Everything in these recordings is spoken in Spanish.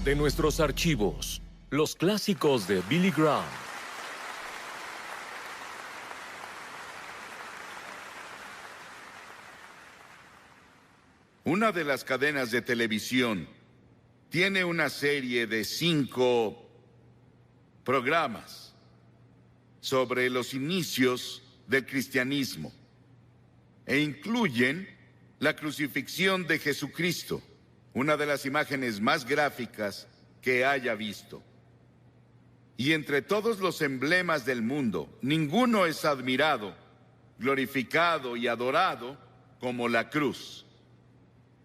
De nuestros archivos, los clásicos de Billy Graham. Una de las cadenas de televisión tiene una serie de 5 programas sobre los inicios del cristianismo e incluyen la crucifixión de Jesucristo, una de las imágenes más gráficas que haya visto. Y entre todos los emblemas del mundo, ninguno es admirado, glorificado y adorado como la cruz.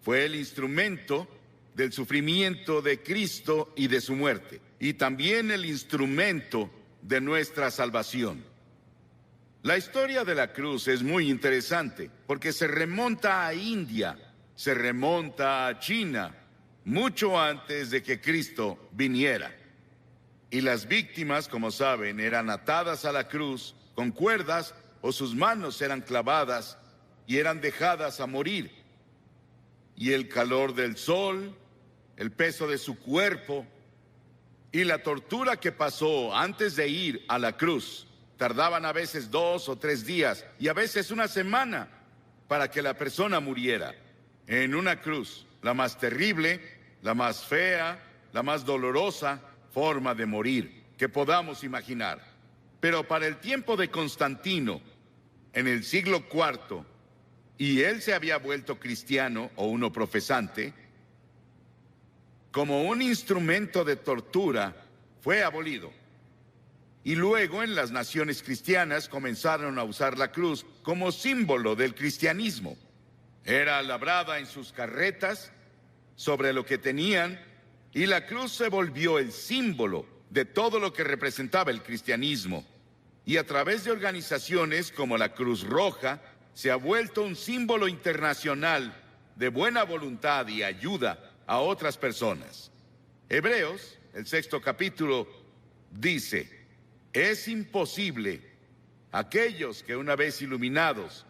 Fue el instrumento del sufrimiento de Cristo y de su muerte, y también el instrumento de nuestra salvación. La historia de la cruz es muy interesante, porque se remonta a India, se remonta a China, mucho antes de que Cristo viniera. Y las víctimas, como saben, eran atadas a la cruz con cuerdas o sus manos eran clavadas y eran dejadas a morir. Y el calor del sol, el peso de su cuerpo y la tortura que pasó antes de ir a la cruz, tardaban a veces 2 o 3 días y a veces una semana para que la persona muriera en una cruz, la más terrible, la más fea, la más dolorosa forma de morir que podamos imaginar. Pero para el tiempo de Constantino, en el siglo IV, y él se había vuelto cristiano o uno profesante, como un instrumento de tortura, fue abolido. Y luego en las naciones cristianas comenzaron a usar la cruz como símbolo del cristianismo. Era labrada en sus carretas, sobre lo que tenían, y la cruz se volvió el símbolo de todo lo que representaba el cristianismo. Y a través de organizaciones como la Cruz Roja, se ha vuelto un símbolo internacional de buena voluntad y ayuda a otras personas. Hebreos, el 6º capítulo, dice: es imposible aquellos que una vez iluminados,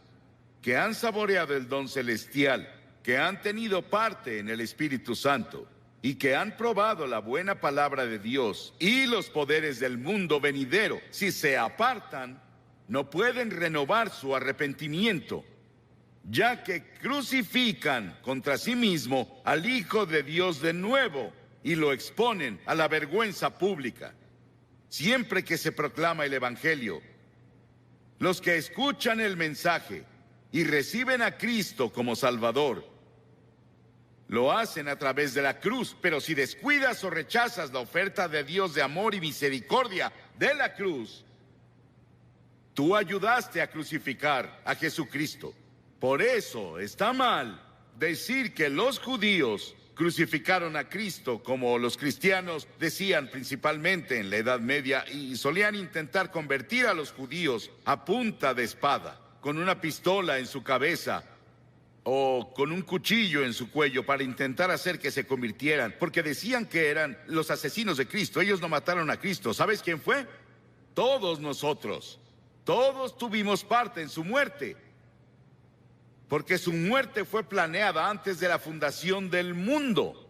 que han saboreado el don celestial, que han tenido parte en el Espíritu Santo y que han probado la buena palabra de Dios y los poderes del mundo venidero, si se apartan, no pueden renovar su arrepentimiento, ya que crucifican contra sí mismo al Hijo de Dios de nuevo y lo exponen a la vergüenza pública. Siempre que se proclama el Evangelio, los que escuchan el mensaje y reciben a Cristo como Salvador, lo hacen a través de la cruz. Pero si descuidas o rechazas la oferta de Dios de amor y misericordia de la cruz, tú ayudaste a crucificar a Jesucristo. Por eso está mal decir que los judíos crucificaron a Cristo, como los cristianos decían principalmente en la Edad Media, y solían intentar convertir a los judíos a punta de espada, con una pistola en su cabeza o con un cuchillo en su cuello para intentar hacer que se convirtieran, porque decían que eran los asesinos de Cristo. Ellos no mataron a Cristo. ¿Sabes quién fue? Todos nosotros. Todos tuvimos parte en su muerte, porque su muerte fue planeada antes de la fundación del mundo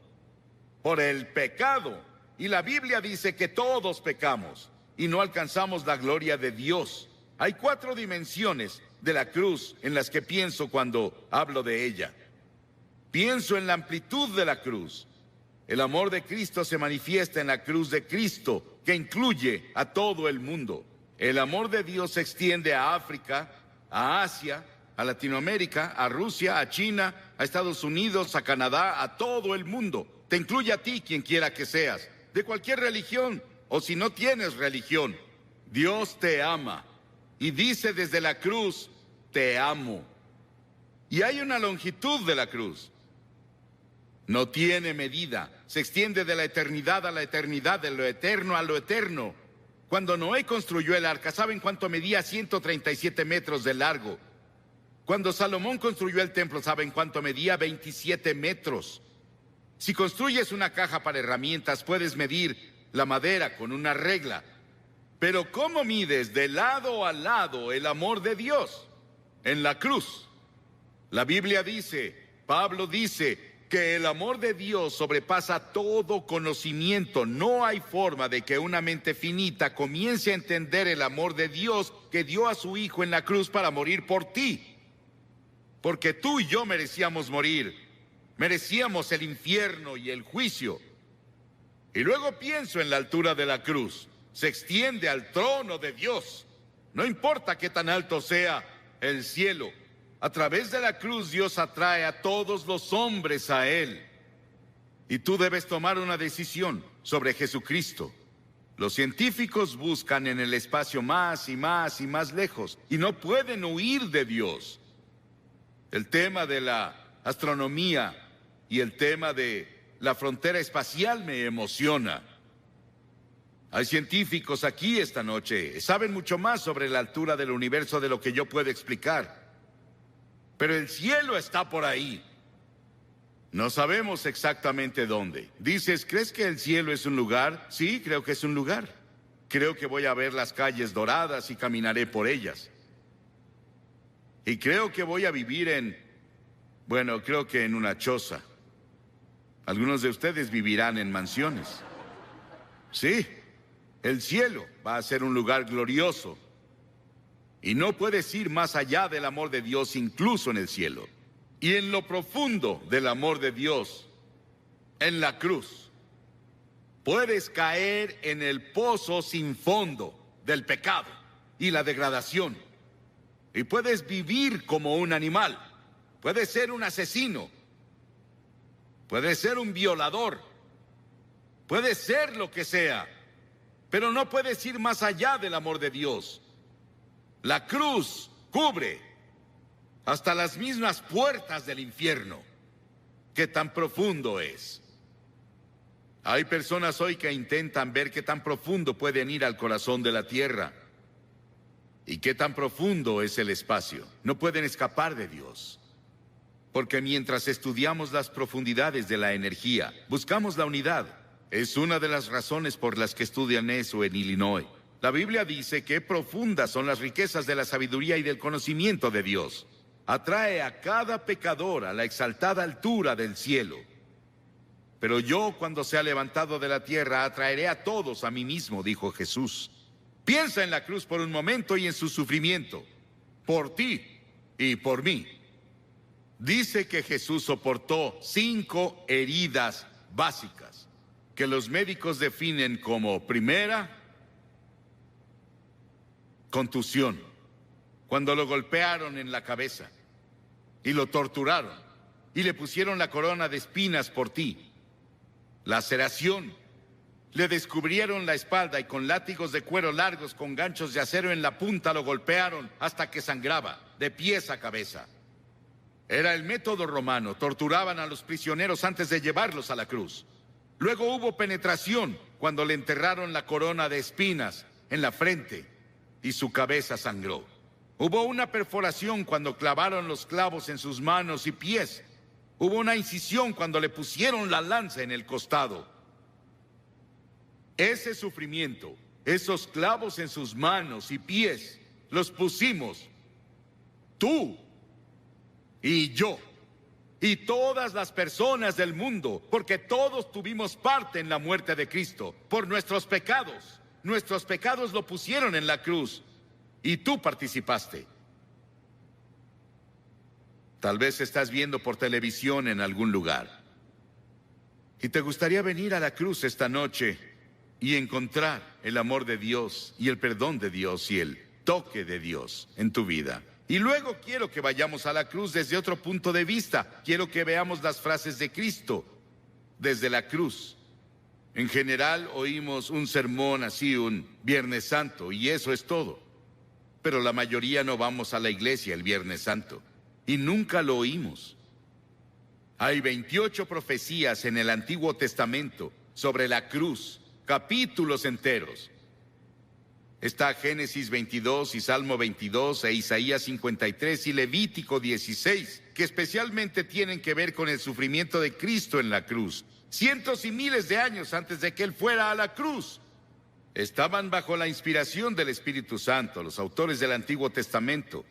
por el pecado. Y la Biblia dice que todos pecamos y no alcanzamos la gloria de Dios. Hay 4 dimensiones de la cruz en las que pienso cuando hablo de ella. Pienso en la amplitud de la cruz. El amor de Cristo se manifiesta en la cruz de Cristo, que incluye a todo el mundo. El amor de Dios se extiende a África, a Asia, a Latinoamérica, a Rusia, a China, a Estados Unidos, a Canadá, a todo el mundo. Te incluye a ti, quien quiera que seas, de cualquier religión, o si no tienes religión. Dios te ama y dice desde la cruz: te amo. Y hay una longitud de la cruz. No tiene medida. Se extiende de la eternidad a la eternidad, de lo eterno a lo eterno. Cuando Noé construyó el arca, ¿saben cuánto medía? 137 metros de largo. Cuando Salomón construyó el templo, ¿saben cuánto medía? 27 metros. Si construyes una caja para herramientas, puedes medir la madera con una regla. Pero ¿cómo mides de lado a lado el amor de Dios? En la cruz. La Biblia dice, Pablo dice, que el amor de Dios sobrepasa todo conocimiento. No hay forma de que una mente finita comience a entender el amor de Dios que dio a su Hijo en la cruz para morir por ti. Porque tú y yo merecíamos morir. Merecíamos el infierno y el juicio. Y luego pienso en la altura de la cruz. Se extiende al trono de Dios. No importa qué tan alto sea el cielo. A través de la cruz Dios atrae a todos los hombres a Él. Y tú debes tomar una decisión sobre Jesucristo. Los científicos buscan en el espacio más y más y más lejos y no pueden huir de Dios. El tema de la astronomía y el tema de la frontera espacial me emociona. Hay científicos aquí esta noche, saben mucho más sobre la altura del universo de lo que yo puedo explicar. Pero el cielo está por ahí. No sabemos exactamente dónde. Dices, ¿crees que el cielo es un lugar? Sí, creo que es un lugar. Creo que voy a ver las calles doradas y caminaré por ellas. Y creo que voy a vivir creo que en una choza. Algunos de ustedes vivirán en mansiones. Sí, el cielo va a ser un lugar glorioso. Y no puedes ir más allá del amor de Dios incluso en el cielo. Y en lo profundo del amor de Dios, en la cruz, puedes caer en el pozo sin fondo del pecado y la degradación. Y puedes vivir como un animal. Puedes ser un asesino. Puedes ser un violador. Puedes ser lo que sea. Pero no puedes ir más allá del amor de Dios. La cruz cubre hasta las mismas puertas del infierno. ¿Qué tan profundo es? Hay personas hoy que intentan ver qué tan profundo pueden ir al corazón de la tierra. ¿Y qué tan profundo es el espacio? No pueden escapar de Dios. Porque mientras estudiamos las profundidades de la energía, buscamos la unidad. Es una de las razones por las que estudian eso en Illinois. La Biblia dice que profundas son las riquezas de la sabiduría y del conocimiento de Dios. Atrae a cada pecador a la exaltada altura del cielo. Pero yo, cuando sea levantado de la tierra, atraeré a todos a mí mismo, dijo Jesús. Piensa en la cruz por un momento y en su sufrimiento, por ti y por mí. Dice que Jesús soportó 5 heridas básicas, que los médicos definen como primera, contusión, cuando lo golpearon en la cabeza y lo torturaron y le pusieron la corona de espinas por ti. Laceración, le descubrieron la espalda y con látigos de cuero largos con ganchos de acero en la punta lo golpearon hasta que sangraba, de pies a cabeza. Era el método romano, torturaban a los prisioneros antes de llevarlos a la cruz. Luego hubo penetración cuando le enterraron la corona de espinas en la frente y su cabeza sangró. Hubo una perforación cuando clavaron los clavos en sus manos y pies. Hubo una incisión cuando le pusieron la lanza en el costado. Ese sufrimiento, esos clavos en sus manos y pies, los pusimos tú y yo y todas las personas del mundo, porque todos tuvimos parte en la muerte de Cristo por nuestros pecados. Nuestros pecados lo pusieron en la cruz y tú participaste. Tal vez estás viendo por televisión en algún lugar y te gustaría venir a la cruz esta noche y encontrar el amor de Dios y el perdón de Dios y el toque de Dios en tu vida. Y luego quiero que vayamos a la cruz desde otro punto de vista. Quiero que veamos las frases de Cristo desde la cruz. En general oímos un sermón así, un Viernes Santo, y eso es todo. Pero la mayoría no vamos a la iglesia el Viernes Santo, y nunca lo oímos. Hay 28 profecías en el Antiguo Testamento sobre la cruz, capítulos enteros. Está Génesis 22 y Salmo 22 e Isaías 53 y Levítico 16, que especialmente tienen que ver con el sufrimiento de Cristo en la cruz. Cientos y miles de años antes de que Él fuera a la cruz. Estaban bajo la inspiración del Espíritu Santo, los autores del Antiguo Testamento.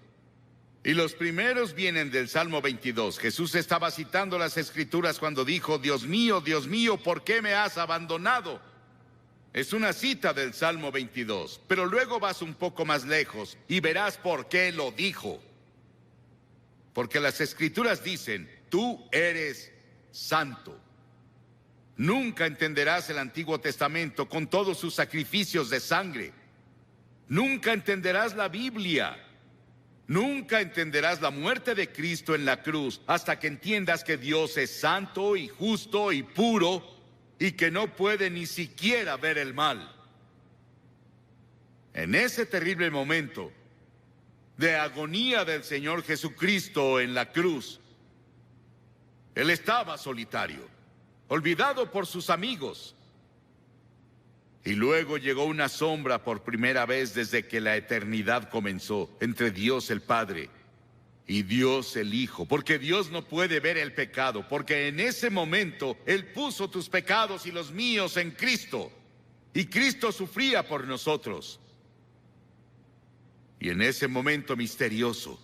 Y los primeros vienen del Salmo 22. Jesús estaba citando las Escrituras cuando dijo, Dios mío, ¿por qué me has abandonado? Es una cita del Salmo 22, pero luego vas un poco más lejos y verás por qué lo dijo. Porque las Escrituras dicen, tú eres santo. Nunca entenderás el Antiguo Testamento con todos sus sacrificios de sangre. Nunca entenderás la Biblia. Nunca entenderás la muerte de Cristo en la cruz hasta que entiendas que Dios es santo y justo y puro y que no puede ni siquiera ver el mal. En ese terrible momento de agonía del Señor Jesucristo en la cruz, Él estaba solitario, olvidado por sus amigos. Y luego llegó una sombra por primera vez desde que la eternidad comenzó entre Dios el Padre y Dios el Hijo, porque Dios no puede ver el pecado, porque en ese momento Él puso tus pecados y los míos en Cristo, y Cristo sufría por nosotros. Y en ese momento misterioso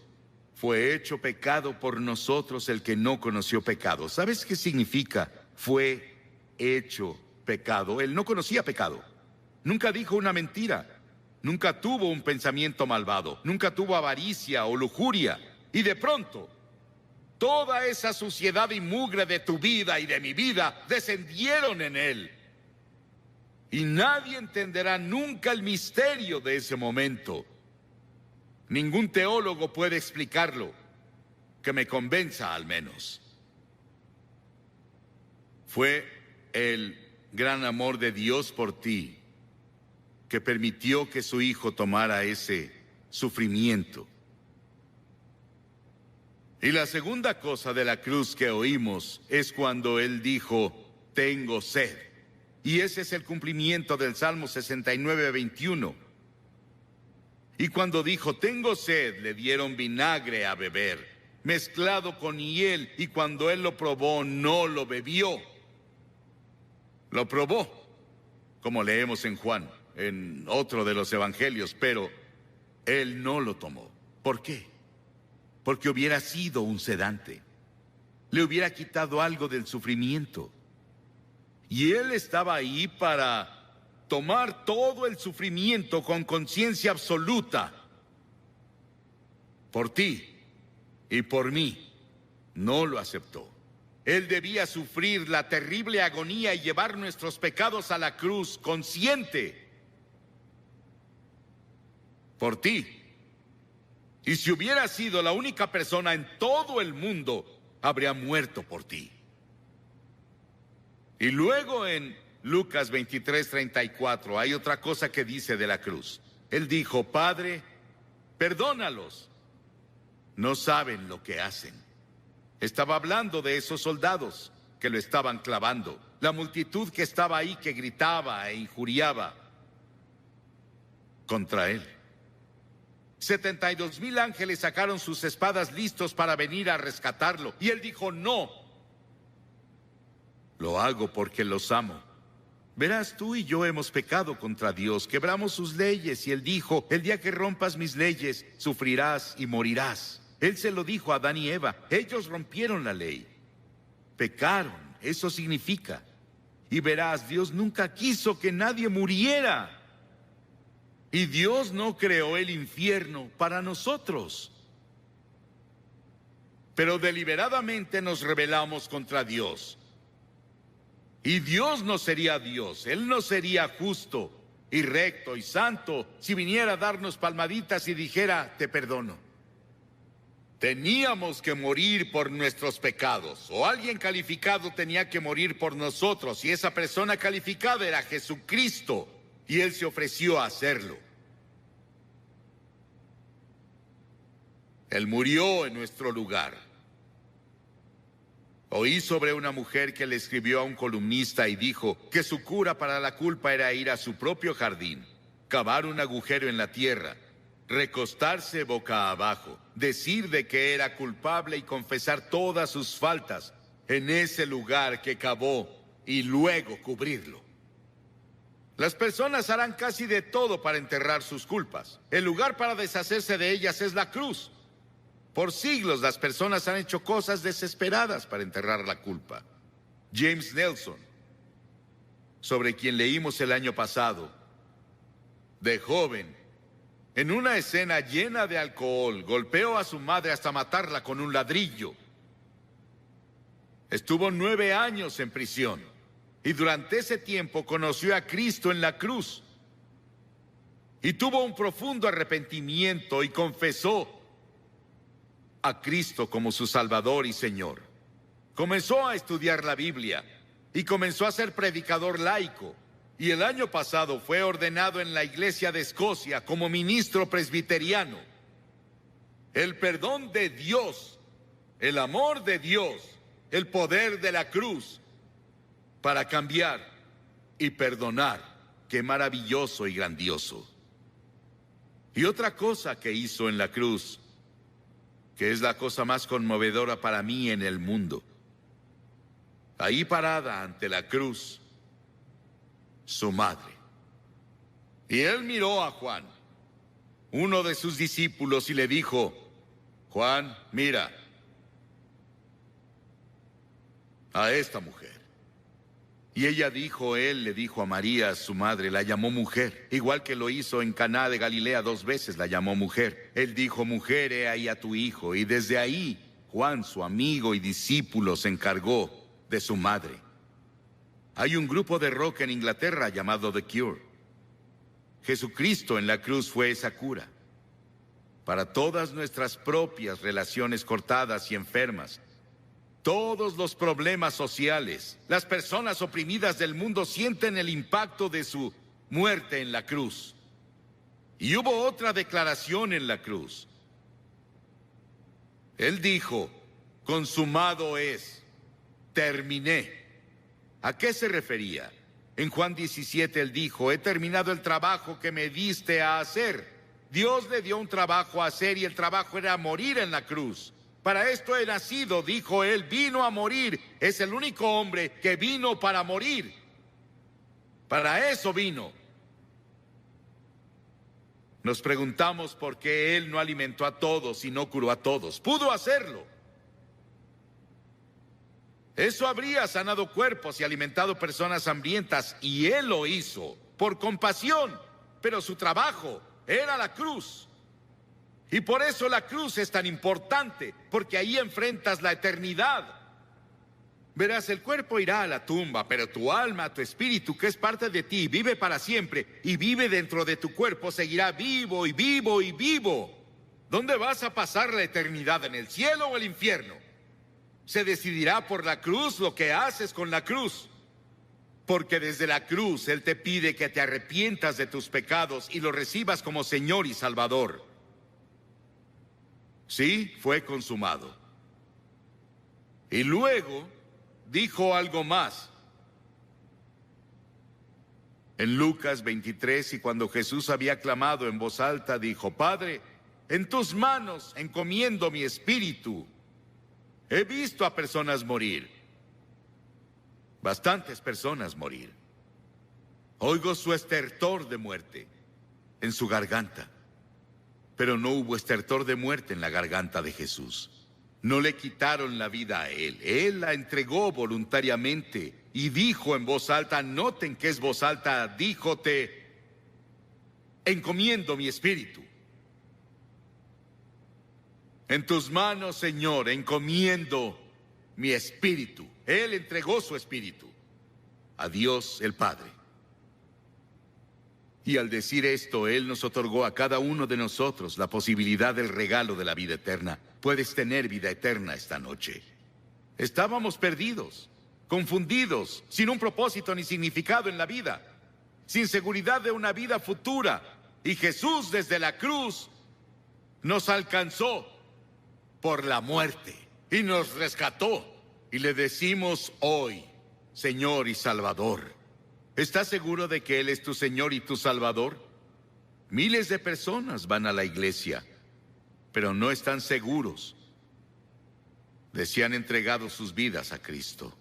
fue hecho pecado por nosotros el que no conoció pecado. ¿Sabes qué significa? Fue hecho pecado. Él no conocía pecado. Nunca dijo una mentira. Nunca tuvo un pensamiento malvado. Nunca tuvo avaricia o lujuria. Y de pronto, toda esa suciedad y mugre de tu vida y de mi vida descendieron en Él. Y nadie entenderá nunca el misterio de ese momento. Ningún teólogo puede explicarlo, que me convenza al menos. Fue el gran amor de Dios por ti que permitió que su Hijo tomara ese sufrimiento. Y la segunda cosa de la cruz que oímos es cuando Él dijo, tengo sed. Y ese es el cumplimiento del Salmo 69, 21. Y cuando dijo, tengo sed, le dieron vinagre a beber, mezclado con hiel, y cuando Él lo probó, no lo bebió. Lo probó, como leemos en Juan, en otro de los evangelios, pero Él no lo tomó. ¿Por qué? Porque hubiera sido un sedante. Le hubiera quitado algo del sufrimiento. Y Él estaba ahí para tomar todo el sufrimiento con conciencia absoluta. Por ti y por mí. No lo aceptó. Él debía sufrir la terrible agonía y llevar nuestros pecados a la cruz consciente. Por ti. Y si hubiera sido la única persona en todo el mundo, habría muerto por ti. Y luego en Lucas 23:34 hay otra cosa que dice de la cruz. Él dijo, Padre, perdónalos. No saben lo que hacen. Estaba hablando de esos soldados que lo estaban clavando. La multitud que estaba ahí que gritaba e injuriaba contra él. 72,000 ángeles sacaron sus espadas listos para venir a rescatarlo. Y él dijo, no. Lo hago porque los amo. Verás, tú y yo hemos pecado contra Dios, quebramos sus leyes. Y Él dijo, el día que rompas mis leyes, sufrirás y morirás. Él se lo dijo a Adán y Eva. Ellos rompieron la ley. Pecaron, eso significa. Y verás, Dios nunca quiso que nadie muriera. Y Dios no creó el infierno para nosotros. Pero deliberadamente nos rebelamos contra Dios. Y Dios no sería Dios, Él no sería justo y recto y santo si viniera a darnos palmaditas y dijera, te perdono. Teníamos que morir por nuestros pecados, o alguien calificado tenía que morir por nosotros, y esa persona calificada era Jesucristo, y Él se ofreció a hacerlo. Él murió en nuestro lugar. Oí sobre una mujer que le escribió a un columnista y dijo que su cura para la culpa era ir a su propio jardín, cavar un agujero en la tierra, recostarse boca abajo, decir de que era culpable y confesar todas sus faltas en ese lugar que cavó y luego cubrirlo. Las personas harán casi de todo para enterrar sus culpas. El lugar para deshacerse de ellas es la cruz. Por siglos las personas han hecho cosas desesperadas para enterrar la culpa. James Nelson, sobre quien leímos el año pasado, de joven, en una escena llena de alcohol, golpeó a su madre hasta matarla con un ladrillo. Estuvo 9 años en prisión y durante ese tiempo conoció a Cristo en la cruz. Y tuvo un profundo arrepentimiento y confesó a Cristo como su Salvador y Señor. Comenzó a estudiar la Biblia y comenzó a ser predicador laico. Y el año pasado fue ordenado en la Iglesia de Escocia como ministro presbiteriano. El perdón de Dios, el amor de Dios, el poder de la cruz para cambiar y perdonar. Qué maravilloso y grandioso. Y otra cosa que hizo en la cruz, que es la cosa más conmovedora para mí en el mundo. Ahí parada ante la cruz, su madre. Y él miró a Juan, uno de sus discípulos, y le dijo: Juan, mira a esta mujer. Y ella dijo, él le dijo a María, su madre, la llamó mujer, igual que lo hizo en Caná de Galilea 2 veces, la llamó mujer. Él dijo: mujer, he ahí a tu hijo. Y desde ahí, Juan, su amigo y discípulo, se encargó de su madre. Hay un grupo de rock en Inglaterra llamado The Cure. Jesucristo en la cruz fue esa cura para todas nuestras propias relaciones cortadas y enfermas. Todos los problemas sociales, las personas oprimidas del mundo sienten el impacto de su muerte en la cruz. Y hubo otra declaración en la cruz. Él dijo: consumado es, terminé. ¿A qué se refería? En Juan 17 él dijo: he terminado el trabajo que me diste a hacer. Dios le dio un trabajo a hacer y el trabajo era morir en la cruz. Para esto he nacido, dijo él, vino a morir. Es el único hombre que vino para morir. Para eso vino. Nos preguntamos por qué él no alimentó a todos y no curó a todos. Pudo hacerlo. Eso habría sanado cuerpos y alimentado personas hambrientas, y él lo hizo por compasión, pero su trabajo era la cruz. Y por eso la cruz es tan importante, porque ahí enfrentas la eternidad. Verás, el cuerpo irá a la tumba, pero tu alma, tu espíritu, que es parte de ti, vive para siempre y vive dentro de tu cuerpo, seguirá vivo y vivo y vivo. ¿Dónde vas a pasar la eternidad? ¿En el cielo o el infierno? Se decidirá por la cruz lo que haces con la cruz. Porque desde la cruz Él te pide que te arrepientas de tus pecados y lo recibas como Señor y Salvador. Sí, fue consumado. Y luego dijo algo más. En Lucas 23, y cuando Jesús había clamado en voz alta, dijo: Padre, en tus manos encomiendo mi espíritu. He visto a personas morir, bastantes personas morir. Oigo su estertor de muerte en su garganta. Pero no hubo estertor de muerte en la garganta de Jesús. No le quitaron la vida a él. Él la entregó voluntariamente y dijo en voz alta, noten que es voz alta, dijo: te encomiendo mi espíritu. En tus manos, Señor, encomiendo mi espíritu. Él entregó su espíritu a Dios el Padre. Y al decir esto, Él nos otorgó a cada uno de nosotros la posibilidad del regalo de la vida eterna. Puedes tener vida eterna esta noche. Estábamos perdidos, confundidos, sin un propósito ni significado en la vida, sin seguridad de una vida futura. Y Jesús desde la cruz nos alcanzó por la muerte y nos rescató. Y le decimos hoy, Señor y Salvador. ¿Estás seguro de que Él es tu Señor y tu Salvador? Miles de personas van a la iglesia, pero no están seguros de si han entregado sus vidas a Cristo.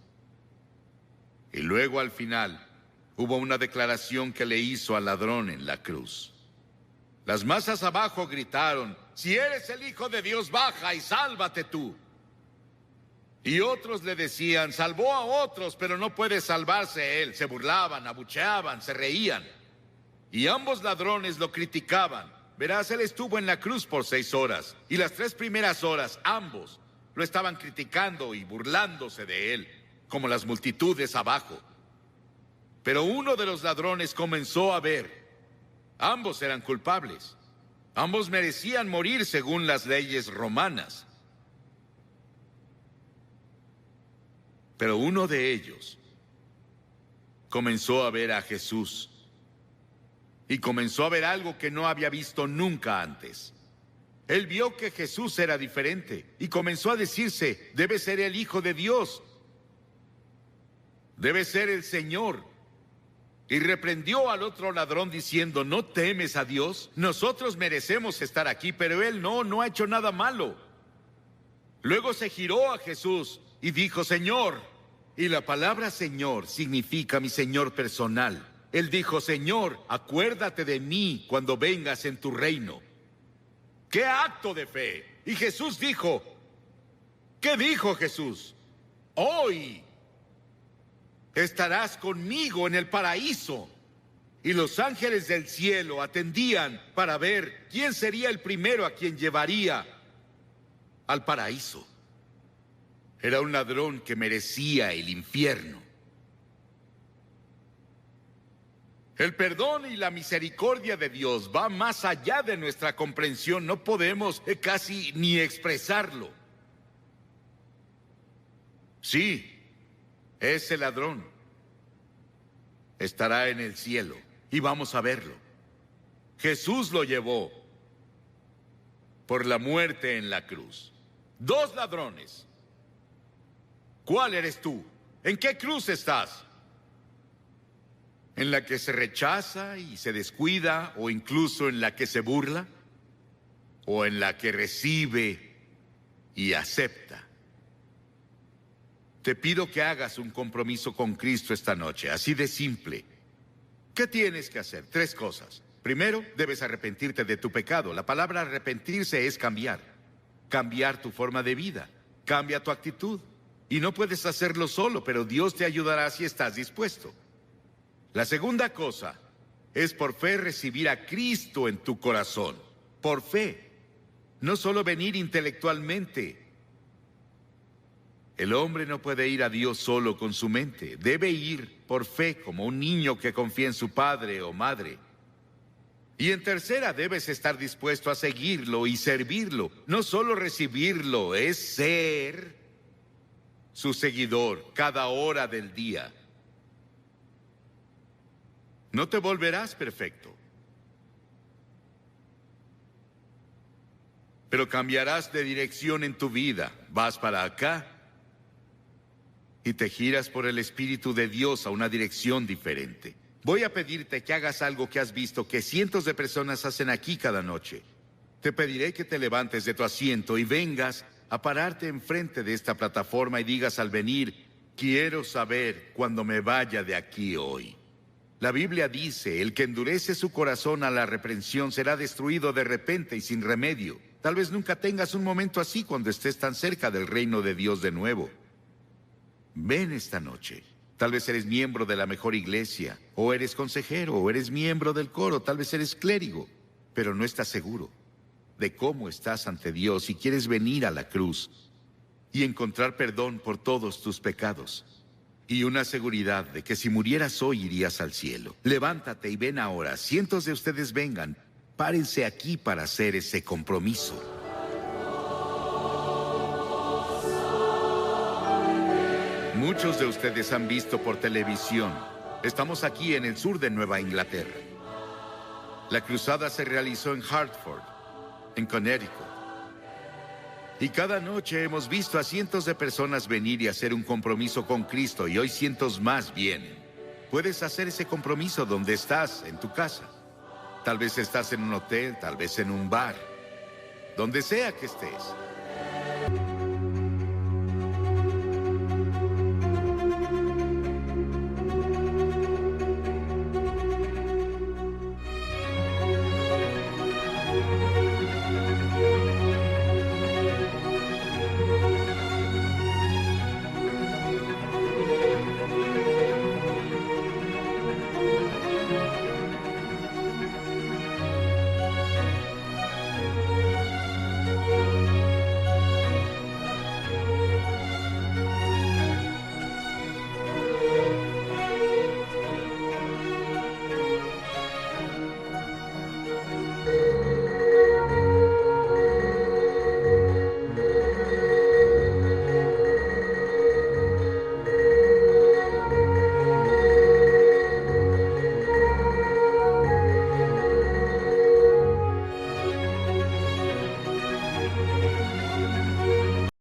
Y luego al final hubo una declaración que le hizo al ladrón en la cruz. Las masas abajo gritaron: si eres el Hijo de Dios, baja y sálvate tú. Y otros le decían, salvó a otros, pero no puede salvarse él. Se burlaban, abucheaban, se reían. Y ambos ladrones lo criticaban. Verás, él estuvo en la cruz por 6 horas. Y las 3 primeras horas, ambos lo estaban criticando y burlándose de él, como las multitudes abajo. Pero uno de los ladrones comenzó a ver. Ambos eran culpables. Ambos merecían morir según las leyes romanas. Pero uno de ellos comenzó a ver a Jesús. Y comenzó a ver algo que no había visto nunca antes. Él vio que Jesús era diferente y comenzó a decirse, debe ser el Hijo de Dios. Debe ser el Señor. Y reprendió al otro ladrón diciendo, ¿no temes a Dios? Nosotros merecemos estar aquí, pero él no ha hecho nada malo. Luego se giró a Jesús y dijo, Señor. Y la palabra Señor significa mi Señor personal. Él dijo, Señor, acuérdate de mí cuando vengas en tu reino. ¡Qué acto de fe! Y Jesús dijo, ¿qué dijo Jesús? Hoy estarás conmigo en el paraíso. Y los ángeles del cielo atendían para ver quién sería el primero a quien llevaría al paraíso. Era un ladrón que merecía el infierno. El perdón y la misericordia de Dios va más allá de nuestra comprensión. No podemos casi ni expresarlo. Sí, ese ladrón estará en el cielo y vamos a verlo. Jesús lo llevó por la muerte en la cruz. 2 ladrones. ¿Cuál eres tú? ¿En qué cruz estás? ¿En la que se rechaza y se descuida, o incluso en la que se burla? ¿O en la que recibe y acepta? Te pido que hagas un compromiso con Cristo esta noche, así de simple. ¿Qué tienes que hacer? 3 cosas. Primero, debes arrepentirte de tu pecado. La palabra arrepentirse es cambiar. Cambiar tu forma de vida. Cambia tu actitud. Y no puedes hacerlo solo, pero Dios te ayudará si estás dispuesto. La segunda cosa es por fe recibir a Cristo en tu corazón. Por fe. No solo venir intelectualmente. El hombre no puede ir a Dios solo con su mente. Debe ir por fe como un niño que confía en su padre o madre. Y en tercera, debes estar dispuesto a seguirlo y servirlo. No solo recibirlo, es ser su seguidor cada hora del día. No te volverás perfecto, pero cambiarás de dirección en tu vida. Vas para acá y te giras por el Espíritu de Dios a una dirección diferente. Voy a pedirte que hagas algo que has visto que cientos de personas hacen aquí cada noche. Te pediré que te levantes de tu asiento y vengas a pararte enfrente de esta plataforma y digas al venir, quiero saber cuando me vaya de aquí hoy. La Biblia dice, el que endurece su corazón a la reprensión será destruido de repente y sin remedio. Tal vez nunca tengas un momento así cuando estés tan cerca del reino de Dios de nuevo. Ven esta noche. Tal vez eres miembro de la mejor iglesia, o eres consejero, o eres miembro del coro, tal vez eres clérigo, pero no estás seguro de cómo estás ante Dios y quieres venir a la cruz y encontrar perdón por todos tus pecados y una seguridad de que si murieras hoy irías al cielo. Levántate y ven ahora. Cientos de ustedes vengan. Párense aquí para hacer ese compromiso. Muchos de ustedes han visto por televisión. Estamos aquí en el sur de Nueva Inglaterra. La cruzada se realizó en Hartford, en Connecticut. Y cada noche hemos visto a cientos de personas venir y hacer un compromiso con Cristo, y hoy cientos más vienen. Puedes hacer ese compromiso donde estás, en tu casa. Tal vez estás en un hotel, tal vez en un bar. Donde sea que estés.